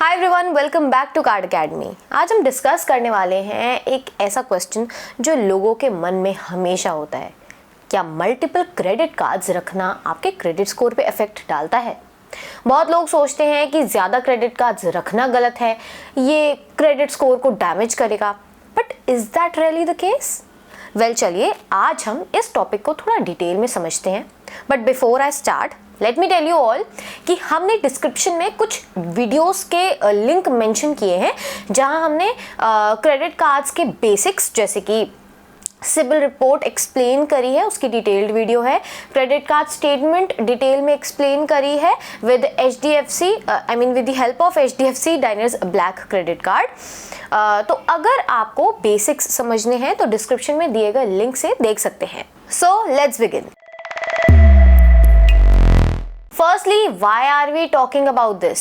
Hi everyone, welcome back to card academy. आज हम discuss करने वाले हैं एक ऐसा क्वेश्चन जो लोगों के मन में हमेशा होता है। क्या मल्टीपल क्रेडिट कार्ड्स रखना आपके क्रेडिट स्कोर पे इफेक्ट डालता है? बहुत लोग सोचते हैं कि ज़्यादा क्रेडिट कार्ड्स रखना गलत है, ये क्रेडिट स्कोर को डैमेज करेगा। But is that really the case? Well, चलिए आज हम इस टॉपिक को थोड़ा डिटेल में समझते हैं। But before I start, let me tell you all कि हमने डिस्क्रिप्शन में कुछ वीडियोस के लिंक मेंशन किए हैं जहां हमने क्रेडिट कार्ड्स के बेसिक्स जैसे कि सिबिल रिपोर्ट एक्सप्लेन करी है, उसकी डिटेल्ड वीडियो है। क्रेडिट कार्ड स्टेटमेंट डिटेल में एक्सप्लेन करी है with HDFC with the help of HDFC diners black credit card. तो अगर आपको बेसिक्स समझने हैं तो डिस्क्रिप्शन में दिए गए लिंक से देख सकते हैं। So let's begin. Firstly, why are we talking about this?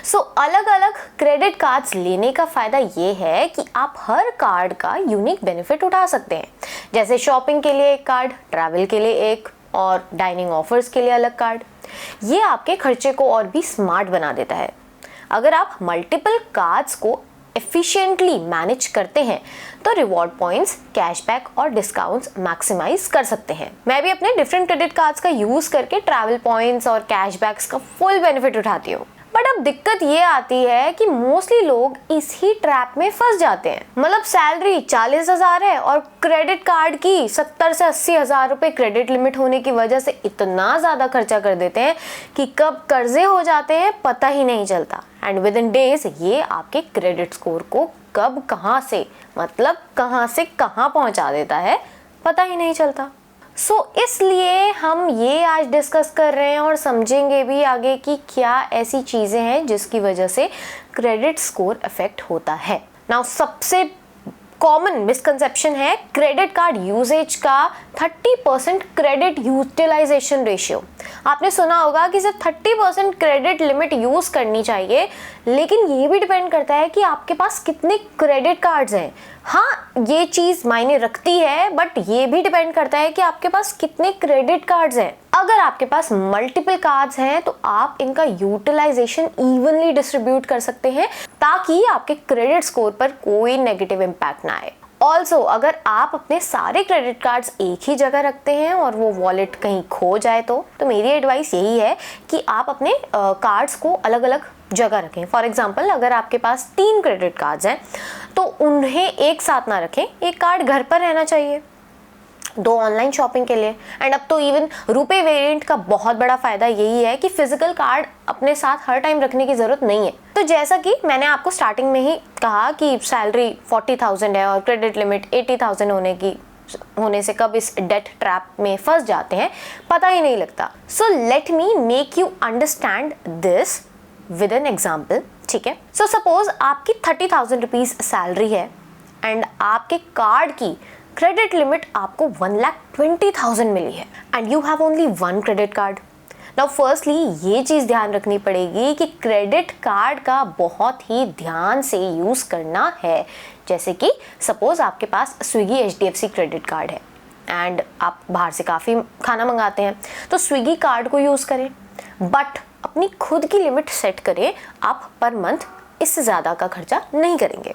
So अलग अलग क्रेडिट कार्ड्स लेने का फ़ायदा ये है कि आप हर कार्ड का यूनिक बेनिफिट उठा सकते हैं। जैसे शॉपिंग के लिए एक कार्ड, ट्रैवल के लिए एक और डाइनिंग ऑफर्स के लिए अलग कार्ड। ये आपके खर्चे को और भी स्मार्ट बना देता है। अगर आप मल्टीपल कार्ड्स को एफिशिएंटली मैनेज करते हैं तो रिवॉर्ड पॉइंट्स, कैशबैक और डिस्काउंट्स मैक्सिमाइज कर सकते हैं। मैं भी अपने डिफरेंट क्रेडिट कार्ड्स का यूज़ करके ट्रैवल पॉइंट्स और कैशबैक्स का फुल बेनिफिट उठाती हूँ। बट अब दिक्कत ये आती है कि मोस्टली लोग इस ही ट्रैप में फंस जाते हैं। मतलब सैलरी 40,000 है और क्रेडिट कार्ड की 70 से 80,000 रुपए क्रेडिट लिमिट होने की वजह से इतना ज़्यादा खर्चा कर देते हैं कि कब कर्जे हो जाते हैं पता ही नहीं चलता। एंड विद इन डेज ये आपके क्रेडिट स्कोर को कब कहाँ से कहाँ पहुँचा देता है पता ही नहीं चलता। इसलिए हम ये आज डिस्कस कर रहे हैं और समझेंगे भी आगे कि क्या ऐसी चीज़ें हैं जिसकी वजह से क्रेडिट स्कोर अफेक्ट होता है। नाउ सबसे कॉमन मिसकंसेप्शन है क्रेडिट कार्ड यूजेज का 30% क्रेडिट यूटिलाइजेशन रेशियो। आपने सुना होगा कि सिर्फ 30% क्रेडिट लिमिट यूज करनी चाहिए, लेकिन ये भी डिपेंड करता है कि आपके पास कितने क्रेडिट कार्ड्स हैं। हाँ, ये चीज़ मायने रखती है, बट ये भी डिपेंड करता है कि आपके पास कितने क्रेडिट कार्ड्स हैं। अगर आपके पास मल्टीपल कार्ड्स हैं तो आप इनका यूटिलाइजेशन इवनली डिस्ट्रीब्यूट कर सकते हैं ताकि आपके क्रेडिट स्कोर पर कोई नेगेटिव इम्पैक्ट ना आए। ऑल्सो अगर आप अपने सारे क्रेडिट कार्ड्स एक ही जगह रखते हैं और वो वॉलेट कहीं खो जाए तो मेरी एडवाइस यही है कि आप अपने कार्ड्स को अलग अलग जगह रखें। फॉर एग्जाम्पल, अगर आपके पास 3 क्रेडिट कार्ड्स हैं तो उन्हें एक साथ ना रखें। एक कार्ड घर पर रहना चाहिए, 2 ऑनलाइन शॉपिंग के लिए। एंड अब तो इवन रुपे वेरिएंट का बहुत बड़ा फायदा यही है कि फिजिकल कार्ड अपने साथ हर टाइम रखने की जरूरत नहीं है। तो जैसा कि मैंने आपको स्टार्टिंग में ही कहा कि सैलरी 40,000 है और क्रेडिट लिमिट 80,000 होने से कब इस डेट ट्रैप में फंस जाते हैं पता ही नहीं लगता। So let me make you understand this with an example. ठीक है, सो सपोज आपकी 30,000 रुपीज सैलरी है एंड आपके कार्ड की क्रेडिट लिमिट आपको 1,20,000 मिली है and you have only 1 credit card. Now firstly ये चीज़ ध्यान रखनी पड़ेगी कि क्रेडिट कार्ड का बहुत ही ध्यान से यूज़ करना है। जैसे कि सपोज आपके पास स्विगी HDFC क्रेडिट कार्ड है एंड आप बाहर से काफ़ी खाना मंगाते हैं तो स्विगी कार्ड को यूज़ करें, बट अपनी खुद की लिमिट सेट करें। आप पर मंथ इससे ज़्यादा का खर्चा नहीं करेंगे।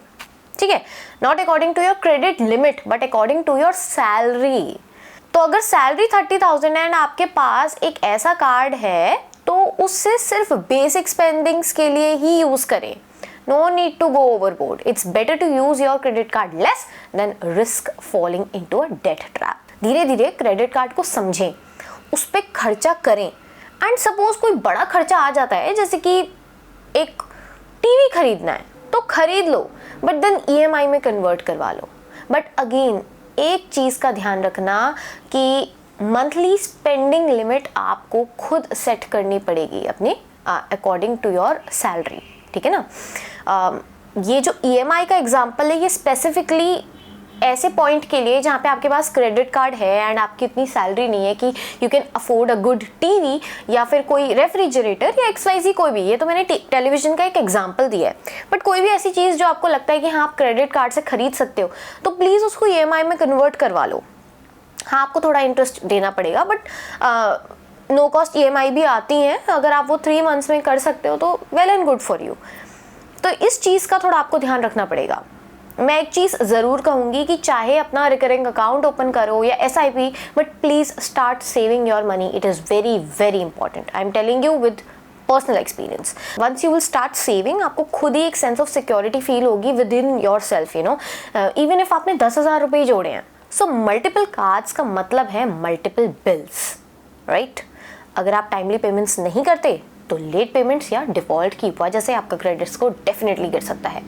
ठीक है, not according to your credit limit but according to your salary. तो अगर सैलरी 30,000 है एंड आपके पास एक ऐसा कार्ड है तो उससे सिर्फ बेसिक स्पेंडिंग्स के लिए ही यूज करें। No need to go overboard. It's better to use your credit card less than risk falling into a debt trap. धीरे धीरे क्रेडिट कार्ड को समझें, उस पर खर्चा करें। एंड सपोज कोई बड़ा खर्चा आ जाता है, जैसे कि एक टीवी खरीदना है तो खरीद लो, बट देन EMI में कन्वर्ट करवा लो। बट अगेन एक चीज़ का ध्यान रखना कि मंथली स्पेंडिंग लिमिट आपको खुद सेट करनी पड़ेगी अपने अकॉर्डिंग टू योर सैलरी। ठीक है ना। ये जो EMI का एग्जांपल है ये स्पेसिफिकली ऐसे पॉइंट के लिए जहाँ पे आपके पास क्रेडिट कार्ड है एंड आपकी इतनी सैलरी नहीं है कि you can afford a good TV या फिर कोई रेफ्रिजरेटर या XYZ कोई भी। ये तो मैंने टेलीविजन का एक एग्जांपल दिया है, बट कोई भी ऐसी चीज़ जो आपको लगता है कि हाँ आप क्रेडिट कार्ड से खरीद सकते हो तो प्लीज़ उसको EMI में कन्वर्ट करवा लो। हाँ, आपको थोड़ा इंटरेस्ट देना पड़ेगा, बट नो कॉस्ट EMI भी आती हैं। अगर आप वो 3 मंथ्स में कर सकते हो तो well and good for you. तो इस चीज़ का थोड़ा आपको ध्यान रखना पड़ेगा। मैं एक चीज़ ज़रूर कहूँगी कि चाहे अपना रिकरिंग अकाउंट ओपन करो या SIP, but please start saving your money. It is very very important. I am telling you with personal experience. Once you will start saving, आपको खुद ही एक सेंस ऑफ सिक्योरिटी फील होगी within yourself, you know. Even if आपने 10,000 रुपये जोड़े हैं, so multiple cards का मतलब है मल्टीपल बिल्स, राइट? अगर आप टाइमली पेमेंट्स नहीं करते तो लेट पेमेंट्स या डिफॉल्ट की वजह से आपका क्रेडिट स्कोर डेफिनेटली गिर सकता है।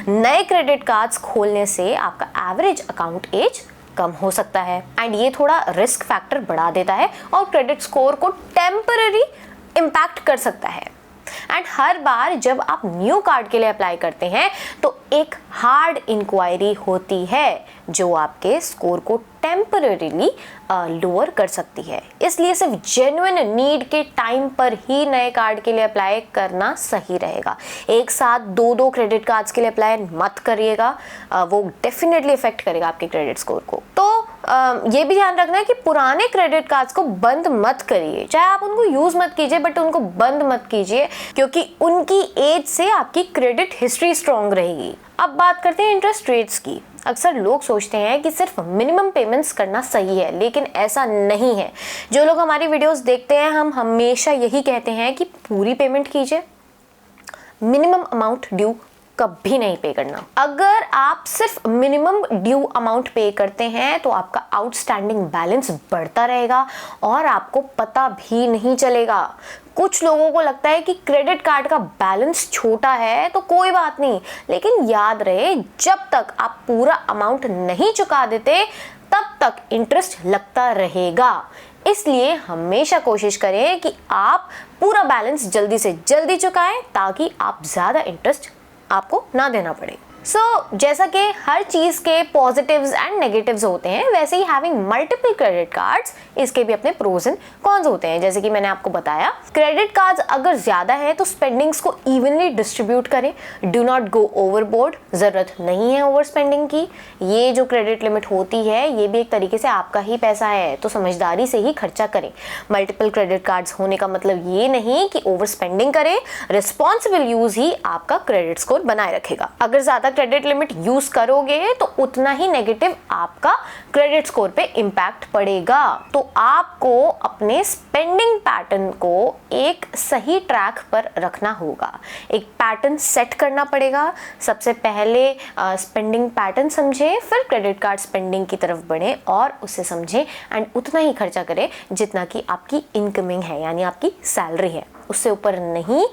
नए क्रेडिट कार्ड्स खोलने से आपका एवरेज अकाउंट एज कम हो सकता है एंड ये थोड़ा रिस्क फैक्टर बढ़ा देता है और क्रेडिट स्कोर को टेम्पररी इम्पैक्ट कर सकता है। एंड हर बार जब आप न्यू कार्ड के लिए अप्लाई करते हैं तो एक हार्ड इंक्वायरी होती है जो आपके स्कोर को टेम्पररीली लोअर कर सकती है। इसलिए सिर्फ जेन्युइन नीड के टाइम पर ही नए कार्ड के लिए अप्लाई करना सही रहेगा। एक साथ दो क्रेडिट कार्ड्स के लिए अप्लाई मत करिएगा, वो डेफिनेटली इफेक्ट करेगा आपके क्रेडिट स्कोर को। तो ये भी ध्यान रखना है कि पुराने क्रेडिट कार्ड्स को बंद मत करिए, चाहे आप उनको यूज मत कीजिए बट उनको बंद मत कीजिए, क्योंकि उनकी एज से आपकी क्रेडिट हिस्ट्री स्ट्रांग रहेगी। अब बात करते हैं इंटरेस्ट रेट्स की। अक्सर लोग सोचते हैं कि सिर्फ मिनिमम पेमेंट्स करना सही है, लेकिन ऐसा नहीं है। जो लोग हमारी वीडियोस देखते हैं, हम हमेशा यही कहते हैं कि पूरी पेमेंट कीजिए, मिनिमम अमाउंट ड्यू कभी नहीं पे करना। अगर आप सिर्फ मिनिमम ड्यू अमाउंट पे करते हैं तो आपका आउटस्टैंडिंग बैलेंस बढ़ता रहेगा और आपको पता भी नहीं चलेगा। कुछ लोगों को लगता है कि क्रेडिट कार्ड का बैलेंस छोटा है तो कोई बात नहीं, लेकिन याद रहे जब तक आप पूरा अमाउंट नहीं चुका देते तब तक इंटरेस्ट लगता रहेगा। इसलिए हमेशा कोशिश करें कि आप पूरा बैलेंस जल्दी से जल्दी चुकाएं ताकि आप ज़्यादा इंटरेस्ट आपको ना देना पड़े। जैसा कि हर चीज़ के पॉजिटिव्स एंड नेगेटिव्स होते हैं, वैसे ही हैविंग मल्टीपल क्रेडिट कार्ड्स, इसके भी अपने प्रोज एंड कॉन्स होते हैं। जैसे कि मैंने आपको बताया, क्रेडिट कार्ड्स अगर ज़्यादा है तो स्पेंडिंग्स को इवनली डिस्ट्रीब्यूट करें। डू नॉट गो ओवरबोर्ड, ज़रूरत नहीं है ओवर स्पेंडिंग की। ये जो क्रेडिट लिमिट होती है ये भी एक तरीके से आपका ही पैसा है, तो समझदारी से ही खर्चा करें। मल्टीपल क्रेडिट कार्ड्स होने का मतलब ये नहीं कि ओवर स्पेंडिंग करें। रिस्पॉन्सिबल यूज ही आपका क्रेडिट स्कोर बनाए रखेगा। अगर ज़्यादा क्रेडिट लिमिट यूज करोगे तो उतना ही नेगेटिव आपका क्रेडिट स्कोर पे इंपैक्ट पड़ेगा। तो आपको अपने स्पेंडिंग पैटर्न को एक सही ट्रैक पर रखना होगा, एक पैटर्न सेट करना पड़ेगा। सबसे पहले स्पेंडिंग पैटर्न समझें, फिर क्रेडिट कार्ड स्पेंडिंग की तरफ बढ़ें और उसे समझें एंड उतना ही खर्चा करें जितना कि आपकी इनकमिंग है, यानी आपकी सैलरी है, उससे ऊपर नहीं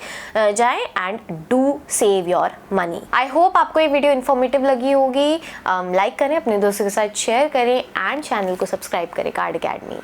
जाएं and do save your money. I hope आपको ये वीडियो इन्फॉर्मेटिव लगी होगी। लाइक करें, अपने दोस्तों के साथ शेयर करें एंड चैनल को सब्सक्राइब करें कार्ड अकेडमी।